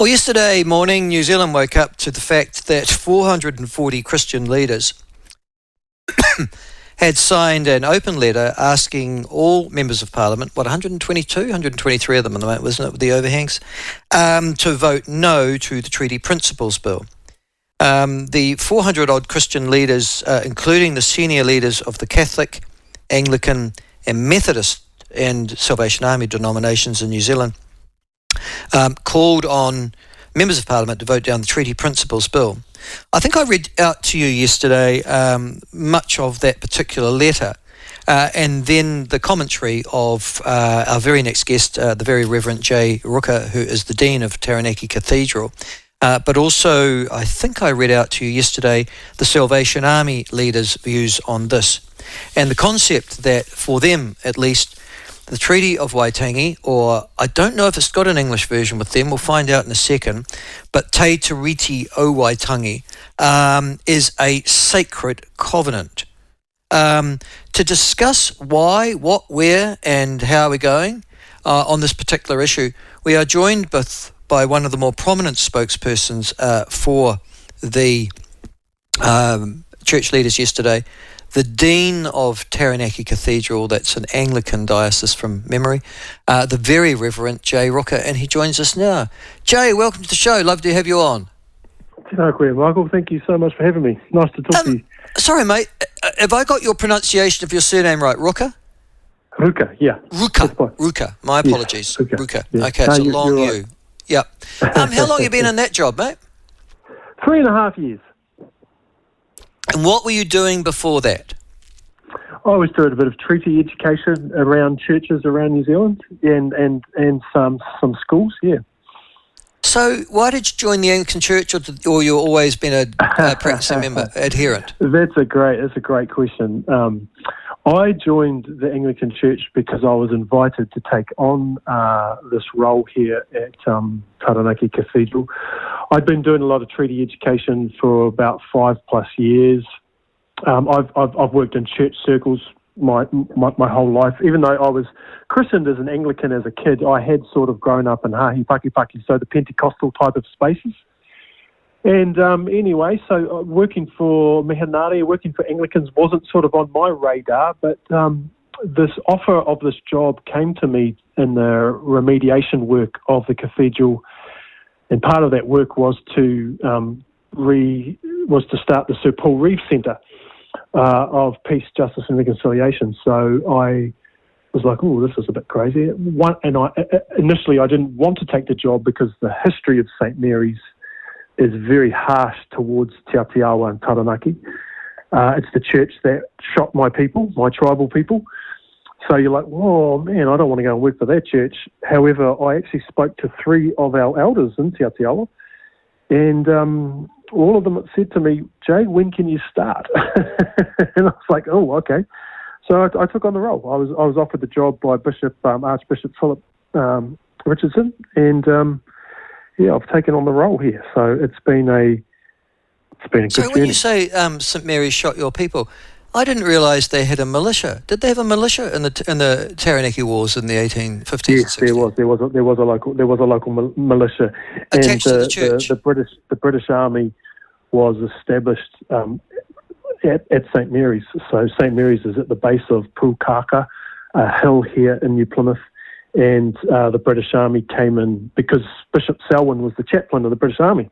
Well, yesterday morning, New Zealand woke up to the fact that 440 Christian leaders had signed an open letter asking all members of Parliament, 123 of them at the moment, wasn't it, with the overhangs, to vote no to the Treaty Principles Bill. The 400-odd Christian leaders, including the senior leaders of the Catholic, Anglican and Methodist and Salvation Army denominations in New Zealand, called on members of Parliament to vote down the Treaty Principles Bill. I think I read out to you yesterday much of that particular letter, and then the commentary of our very next guest, the Very Reverend Jay Ruka, who is the Dean of Taranaki Cathedral. But also, I think I read out to you yesterday the Salvation Army leaders' views on this, and the concept that for them, at least, the Treaty of Waitangi, or I don't know if it's got an English version with them, we'll find out in a second, but Te Tiriti o Waitangi is a sacred covenant. To discuss why, what, where and how we're going on this particular issue, we are joined by one of the more prominent spokespersons for the church leaders yesterday, the Dean of Taranaki Cathedral, that's an Anglican diocese from memory, the Very Reverend Jay Ruka, and he joins us now. Jay, welcome to the show. Love to have you on. Tanaki, Michael, thank you so much for having me. Nice to talk to you. Sorry, mate, have I got your pronunciation of your surname right? Ruka? Ruka, yeah. Ruka. My apologies. Yes, Ruka. Yeah. Okay, it's a long U. Right. Yep. How long have you been in that job, mate? 3.5 years. And what were you doing before that? I was doing a bit of treaty education around churches around New Zealand and some schools, yeah. So why did you join the Anglican Church, or you've always been a practicing member, adherent? That's a great question. I joined the Anglican Church because I was invited to take on this role here at Taranaki Cathedral. I'd been doing a lot of treaty education for about 5+ years. I've worked in church circles my whole life. Even though I was christened as an Anglican as a kid, I had sort of grown up in Hahi Pakipaki, so the Pentecostal type of spaces. And anyway, so working for Mihanari, working for Anglicans wasn't sort of on my radar, but this offer of this job came to me in the remediation work of the cathedral, and part of that work was to start the Sir Paul Reeve Centre of Peace, Justice and Reconciliation. So I was like, oh, this is a bit crazy. Initially I didn't want to take the job because the history of St. Mary's is very harsh towards Te Atiawa and Taranaki. It's the church that shot my people, my tribal people. So you're like, oh man, I don't want to go and work for that church. However, I actually spoke to 3 of our elders in Te Atiawa, and all of them said to me, Jay, when can you start? And I was like, oh, okay. So I took on the role. I was offered the job by Archbishop Philip Richardson, and I've taken on the role here. So it's been a good So journey. when you say St. Mary's shot your people, I didn't realise they had a militia. Did they have a militia in the Taranaki Wars in the 1850s? Yes, and 60s? there was a local militia Attached to the church. The British Army was established at St. Mary's. So St. Mary's is at the base of Pukaka, a hill here in New Plymouth, and the British Army came in because Bishop Selwyn was the chaplain of the British Army.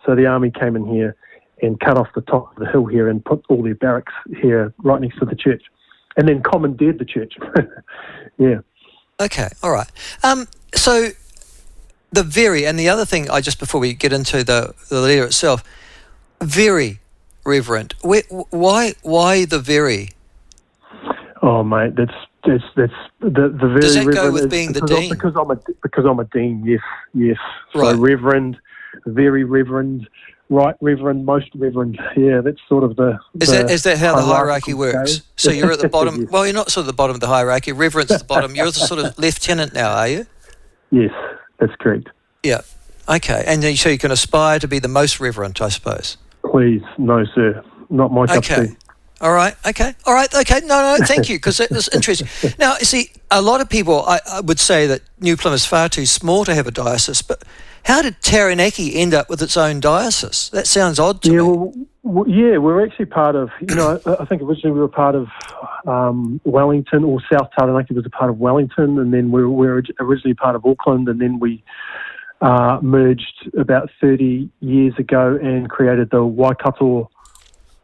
So the army came in here and cut off the top of the hill here and put all their barracks here right next to the church, and then commandeered the church. Yeah. Okay, all right. So the other thing, before we get into the leader itself, Very Reverend. Why the Very? Oh, mate, that's the Very. Does that Reverend go with being the dean? Because I'm a dean. Yes. Right. So Reverend, Very Reverend, Right Reverend, Most Reverend. Yeah, that's sort of the. Is that how the hierarchy works? So you're at the bottom. Yes. Well, you're not sort of the bottom of the hierarchy. Reverend's at the bottom. You're the sort of lieutenant now, are you? Yes, that's correct. Yeah. Okay. And then, so you can aspire to be the most reverend, I suppose. Please, no, sir, not my cup of tea. All right. Okay. No, thank you, because it's interesting. Now, you see, a lot of people, I would say that New Plymouth's far too small to have a diocese, but How did Taranaki end up with its own diocese? That sounds odd to me. We're actually part of, I think originally we were part of Wellington, or South Taranaki was a part of Wellington, and then we were originally part of Auckland, and then we merged about 30 years ago and created the Waikato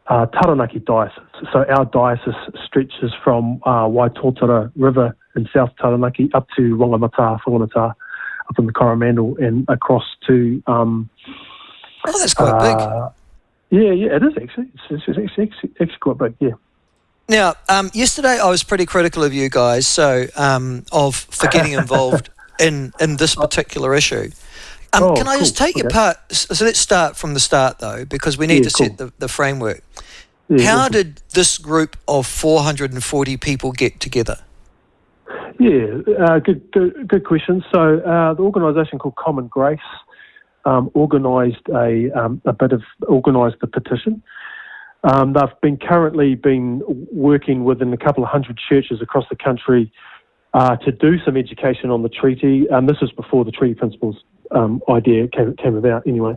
Taranaki Diocese. So our diocese stretches from Waitotara River in South Taranaki up to Whangamata up in the Coromandel and across to... that's quite big. Yeah, it is actually. It's actually quite big, yeah. Now, yesterday I was pretty critical of you guys, for getting involved in this particular issue. Can I just take your part? So let's start from the start, though, because we need to set the framework. Yeah, How did this group of 440 people get together? Yeah, good question. So the organisation called Common Grace organised the petition. They've currently been working within a couple of hundred churches across the country to do some education on the treaty. This was before the treaty principles idea came about, anyway.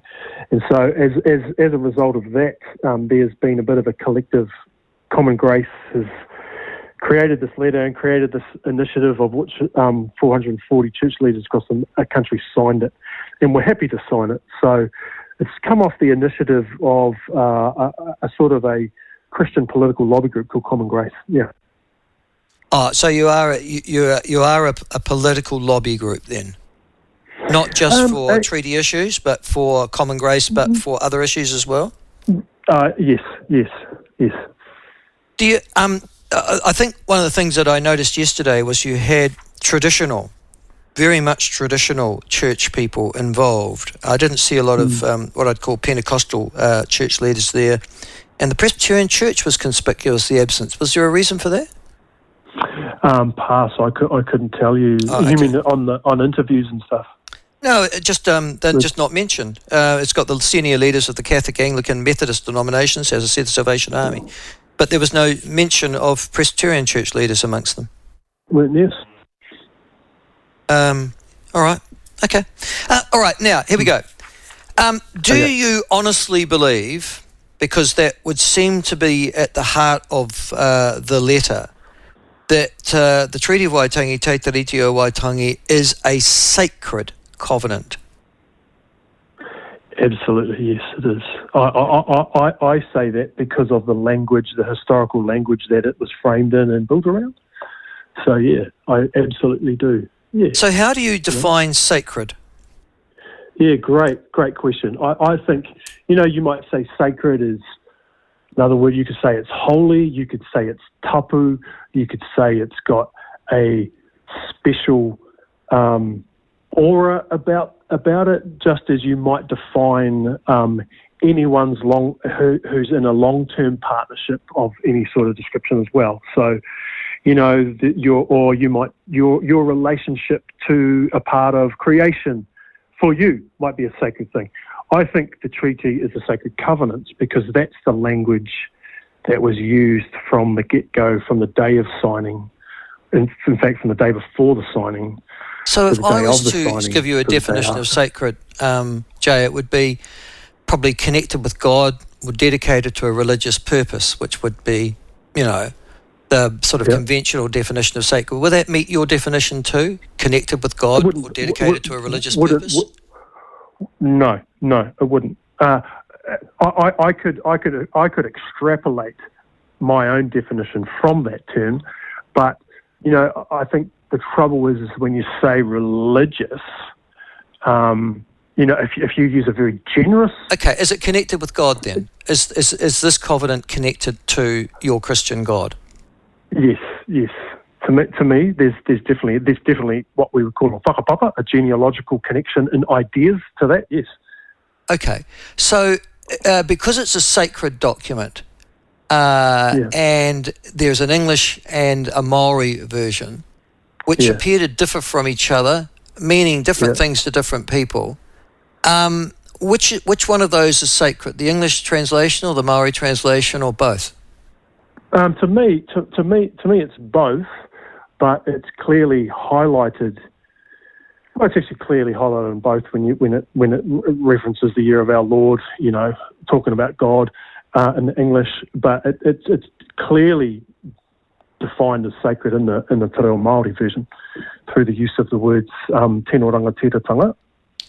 And so, as a result of that, there's been a bit of a collective. Common Grace has created this letter and created this initiative, of which 440 church leaders across the country signed it, and we're happy to sign it. So it's come off the initiative of a sort of a Christian political lobby group called Common Grace. Yeah. Oh, so you are a political lobby group then, not just for treaty issues, but for Common Grace, but for other issues as well. Yes. Do you? I think one of the things that I noticed yesterday was you had very much traditional church people involved. I didn't see a lot of what I'd call Pentecostal church leaders there, and the Presbyterian Church was conspicuously absent. Was there a reason for that? Pass. I couldn't tell you. You mean on interviews and stuff? No, just they're just not mentioned. It's got the senior leaders of the Catholic, Anglican, Methodist denominations, as I said, the Salvation Army, but there was no mention of Presbyterian church leaders amongst them. Well, yes. All right. Okay. All right. Now here we go. Do you honestly believe, because that would seem to be at the heart of the letter, that the Treaty of Waitangi, Te Tiriti o Waitangi, is a sacred covenant? Absolutely, yes, it is. I say that because of the language, the historical language that it was framed in and built around. So, yeah, I absolutely do. Yeah. So how do you define sacred? Yeah, great question. I think, you might say sacred is, another word, you could say it's holy, you could say it's tapu, you could say it's got a special aura about it, just as you might define anyone's who's in a long-term partnership of any sort of description as well. So, your relationship to a part of creation for you might be a sacred thing. I think the treaty is a sacred covenant because that's the language that was used from the get-go, from the day of signing, in fact, from the day before the signing. So if I was to give you a definition of sacred, Jay, it would be probably connected with God, or dedicated to a religious purpose, which would be, the sort of conventional definition of sacred. Would that meet your definition too? Connected with God or dedicated to a religious purpose? No, it wouldn't. I could extrapolate my own definition from that term, but I think the trouble is when you say religious. If you use a very generous. Okay, is it connected with God then? Is this covenant connected to your Christian God? Yes. To me, there's definitely what we would call a whakapapa, a genealogical connection in ideas to that. Yes. Okay, so because it's a sacred document, and there's an English and a Maori version, which appear to differ from each other, meaning different things to different people. Which one of those is sacred? The English translation or the Maori translation, or both? To me, it's both, but it's clearly highlighted. Well, it's actually clearly highlighted in both when it references the year of our Lord, talking about God in English, but it's clearly defined as sacred in the Te Reo Māori version through the use of the words tino rangatira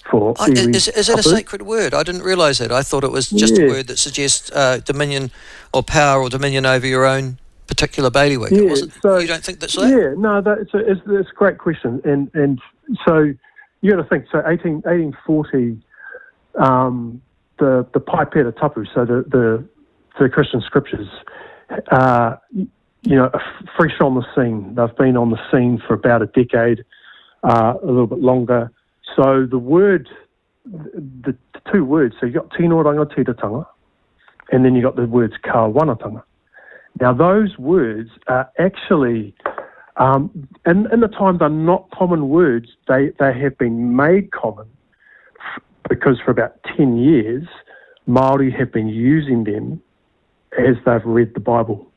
for iwi. Is it a sacred word? I didn't realise that. I thought it was just a word that suggests dominion or power or dominion over your own particular bailiwick. Yeah, so, you don't think that's that? Yeah, no, it's a great question. And so you got to think, so 1840, the Paipera Tapu, so the Christian scriptures, are fresh on the scene. They've been on the scene for about a decade, a little bit longer. So the two words, so you got tino rangatiratanga, and then you got the words ka wanatanga. Now those words are actually, in the time they're not common words, they have been made common because for about 10 years, Māori have been using them as they've read the Bible.